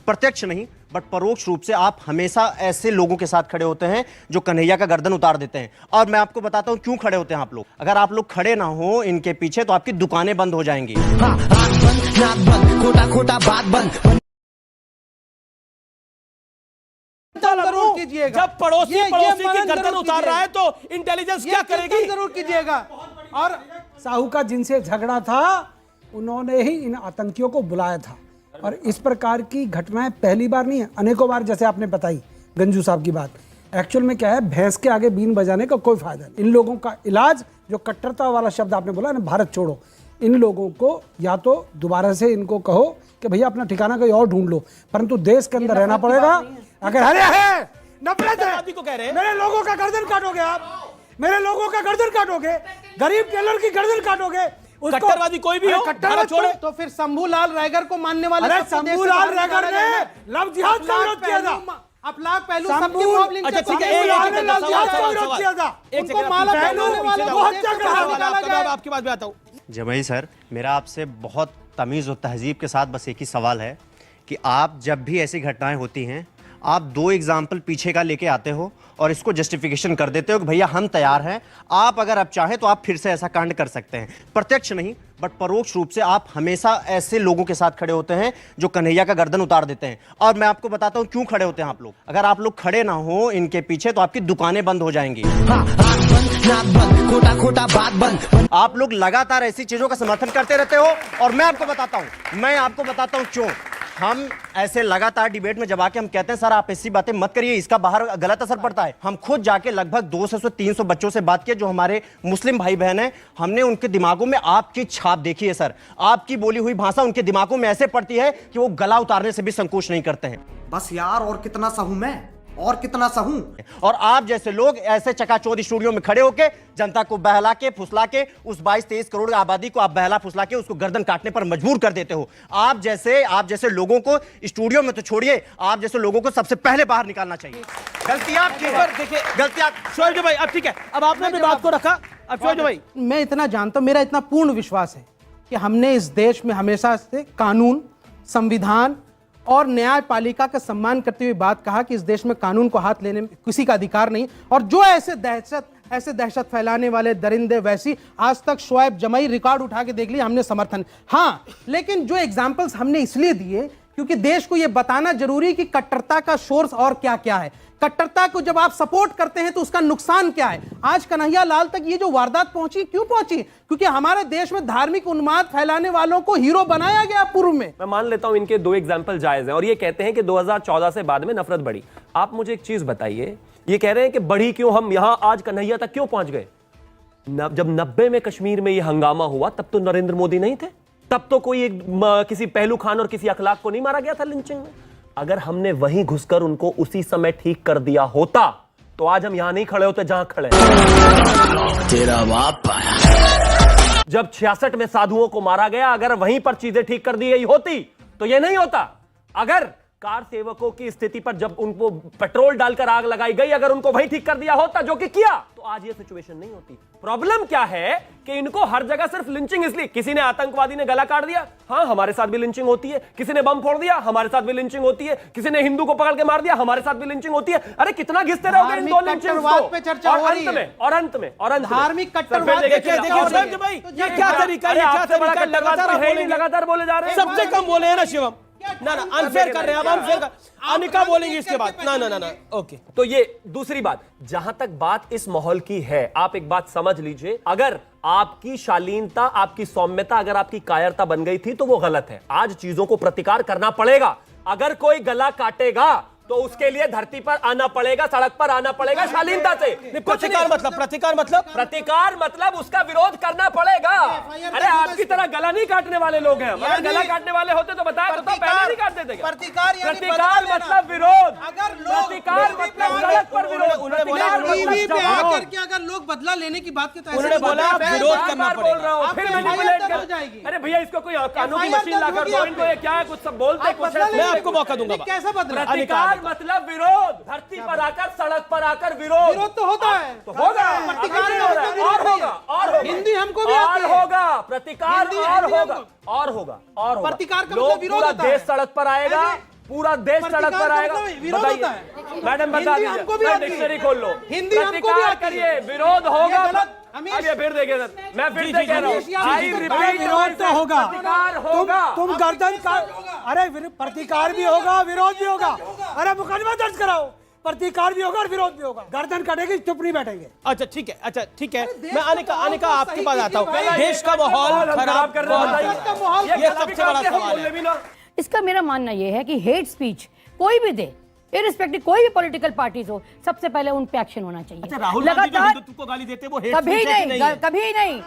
प्रत्यक्ष नहीं बट परोक्ष रूप से आप हमेशा ऐसे लोगों के साथ खड़े होते हैं जो कन्हैया का गर्दन उतार देते हैं। और मैं आपको बताता हूं क्यों खड़े होते हैं आप लोग। अगर आप लोग खड़े ना हो इनके पीछे तो आपकी दुकानें बंद हो जाएंगी। जरूर कीजिएगा। जब पड़ोसी की गर्दन उतार रहा है तो इंटेलिजेंस क्या करेगी? जरूर कीजिएगा। और साहू का जिनसे झगड़ा था उन्होंने ही इन आतंकियों को बुलाया था। और इस प्रकार की घटनाएं पहली बार नहीं है, अनेकों बार, जैसे आपने बताई गंजू साहब की बात। एक्चुअल में क्या है, भैंस के आगे बीन बजाने का कोई फायदा नहीं। इन लोगों का इलाज, जो कट्टरता वाला शब्द आपने बोला ना, भारत छोड़ो, इन लोगों को या तो दोबारा से इनको कहो कि भैया अपना ठिकाना कहीं और ढूंढ लो, परंतु देश के अंदर रहना पड़ेगा। अगर हरे है नफरत है, को कह रहे हैं मेरे लोगों का गर्दन काटोगे आप, मेरे लोगों का गर्दन काटोगे, गरीब टेलर की गर्दन काटोगे, कट्टरवादी कोई भी हो, कट्टरवादी छोड़े। तो फिर शंभूलाल रैगर को मानने वाले, अरे शंभूलाल रैगर ने लव जिहाद का विरोध किया था। अफलाक पहलू सबकी मॉबलिंग, अच्छा ठीक है, आपकी बात में आता हूं। जमई सर, मेरा आपसे बहुत तमीज और तहजीब के साथ बस एक ही सवाल है कि आप जब भी ऐसी घटनाएं होती हैं आप दो एग्जाम्पल पीछे का लेके आते हो और इसको जस्टिफिकेशन कर देते हो कि भैया हम तैयार हैं, आप अगर आप चाहें तो आप फिर से ऐसा कांड कर सकते हैं। प्रत्यक्ष नहीं बट परोक्ष रूप से आप हमेशा ऐसे लोगों के साथ खड़े होते हैं जो कन्हैया का गर्दन उतार देते हैं। और मैं आपको बताता हूं क्यों खड़े होते हैं आप लोग। अगर आप लोग खड़े ना हो इनके पीछे तो आपकी दुकानें बंद हो जाएंगी। आप लोग लगातार ऐसी चीजों का समर्थन करते रहते हो और मैं आपको बताता हूं क्यों। हम ऐसे लगातार डिबेट में जब आके हम कहते हैं सर आप ऐसी बातें मत करिए, इसका बाहर गलत असर पड़ता है। हम खुद जाके लगभग 200 से 300 बच्चों से बात किए जो हमारे मुस्लिम भाई बहन हैं, हमने उनके दिमागों में आपकी छाप देखी है सर। आपकी बोली हुई भाषा उनके दिमागों में ऐसे पड़ती है कि वो गला उतारने से भी संकोच नहीं करते हैं। बस यार और कितना सहूं मैं, और कितना सहूं। और आप जैसे लोग ऐसे चकाचौंध स्टूडियो में खड़े होके जनता को बहला के फुसला के उस 22-23 करोड़ आबादी को आप बहला फुसला के उसको गर्दन काटने पर मजबूर कर देते हो। आप जैसे लोगों को स्टूडियो में तो छोड़िए, आप जैसे लोगों को सबसे पहले बाहर निकालना चाहिए। गलती आपकी है। देखिए गलती आप शोएब भाई, अब ठीक है, अब आपने अपनी बात को रखा। अब शोएब भाई, मैं इतना जानता हूं, मेरा इतना पूर्ण विश्वास है कि हमने इस देश में हमेशा से कानून, संविधान और न्यायपालिका का सम्मान करते हुए बात कहा कि इस देश में कानून को हाथ लेने में किसी का अधिकार नहीं। और जो ऐसे दहशत फैलाने वाले दरिंदे, वैसी आज तक शोएब जमई रिकॉर्ड उठा के देख लिया, हमने समर्थन। हाँ, लेकिन जो एग्जाम्पल्स हमने इसलिए दिए क्योंकि देश को यह बताना जरूरी है कि कट्टरता का सोर्स और क्या क्या है। कट्टरता को जब आप सपोर्ट करते हैं तो उसका नुकसान क्या है। आज कन्हैया लाल तक ये जो वारदात पहुंची, क्यों पहुंची? क्योंकि हमारे देश में धार्मिक उन्माद फैलाने वालों को हीरो बनाया गया पूर्व में। मैं मान लेता हूं इनके दो एग्जाम्पल जायज हैं और ये कहते हैं कि 2014 से बाद में नफरत बढ़ी। आप मुझे एक चीज बताइए, ये कह रहे हैं कि बढ़ी क्यों, हम यहां आज कन्हैया तक क्यों पहुंच गए? जब 90 में कश्मीर में यह हंगामा हुआ तब तो नरेंद्र मोदी नहीं थे, तब तो कोई किसी पहलू खान और किसी अखलाक को नहीं मारा गया था लिंचिंग में। अगर हमने वहीं घुसकर उनको उसी समय ठीक कर दिया होता तो आज हम यहां नहीं खड़े होते जहां खड़े। तेरा बाप जब 66 में साधुओं को मारा गया, अगर वहीं पर चीजें ठीक कर दी गई होती तो यह नहीं होता। अगर कार सेवकों की स्थिति पर जब उनको पेट्रोल डालकर आग लगाई गई, अगर उनको वही ठीक कर दिया होता जो कि किया, तो आज ये सिचुएशन नहीं होती। प्रॉब्लम क्या है कि इनको हर जगह सिर्फ लिंचिंग, इसलिए किसी ने आतंकवादी ने गला काट दिया, हाँ हमारे साथ भी लिंचिंग होती है, किसी ने बम फोड़ दिया हमारे साथ भी लिंचिंग होती है, किसी ने हिंदू को पकड़ के मार दिया हमारे साथ भी लिंचिंग होती है। अरे कितना घिसते रहोगे इन दो लिंचिंग्स पे चर्चा हो रही है। और अंत में धार्मिक कट्टरवाद, क्या तरीका है, लगातार बोले जा रहे हैं, सबसे कम बोले हैं ना शिवम। ना अनफेयर कर रहे हैं, अब अनफेयर कर, अनिका बोलेंगे इसके बाद। ना ओके। तो ये दूसरी बात, जहां तक बात इस माहौल की है, आप एक बात समझ लीजिए, अगर आपकी शालीनता, आपकी सौम्यता, अगर आपकी कायरता बन गई थी तो वो गलत है। आज चीजों को प्रतिकार करना पड़ेगा। अगर कोई गला काटेगा तो उसके लिए धरती पर आना पड़ेगा, सड़क पर आना पड़ेगा शालीनता से। प्रतिकार मतलब उसका विरोध करना पड़ेगा। अरे आपकी तरह गला नहीं काटने वाले लोग हैं। अगर गला काटने वाले होते तो बताया तो पहले नहीं काटते थे। प्रतिकार मतलब विरोध, प्रतिकार मतलब सड़क पर विरोध। टीवी पे आकर के अगर लोग बदला लेने की बात करते हैं, उन्होंने बोला विरोध करना पड़ेगा, फिर मैनिपुलेट कर जाएगी। अरे भैया इसको कोई कानून की मशीन लाकर दो इनको, ये क्या है, कुछ सब बोलते कुछ है। मैं आपको मौका दूंगा। कैसा बदला? प्रतिकार मतलब विरोध, धरती पर आकर, सड़क पर आकर विरोध तो होता है, तो होगा। प्रतिकार और होगा, हिंदी हमको भी और होगा, प्रतिकार और होगा, और होगा, और होगा। प्रतिकार का लोग विरोध पूरा होता है। देश सड़क पर आएगा, पूरा देश सड़क पर आएगा। विरोध होता बताइए है। मैडम, बता हिंदी हमको भी दीजिए, आती है। डिक्शनरी खोल लो, हिंदी हमको भी प्रतिकार आती है। करिए, विरोध होगा। ये गलत, हमें- अब ये फिर देखिए सर, मैं फिर से कह रहा हूँ, आई जी, रिपीट, विरोध तो होगा, प्रतिकार होगा। तुम गर्दन का, अरे प्रतिकार भी होगा, विरोध भी होगा। अरे मुकदमा दर्ज कराओ, प्रतिकार भी होगा और विरोध भी होगा। गर्दन कटेगी, चुप नहीं बैठेंगे। अच्छा ठीक है, अच्छा ठीक है, मैं अनिका आपके पास आता हूँ। कीजिए, देश का माहौल हम खराब कर रहे हैं, बताइए। ये सबसे बड़ा सवाल है। इसका मेरा मानना यह है कि हेट स्पीच कोई भी दे, इरिस्पेक्टिव कोई भी पॉलिटिकल पार्टीज हो, सबसे पहले उन पे एक्शन होना चाहिए। अच्छा, राहुल गांधी जो हिंदुत्व को गाली देते हैं वो hate कभी speech है कि नहीं, है? कभी नहीं।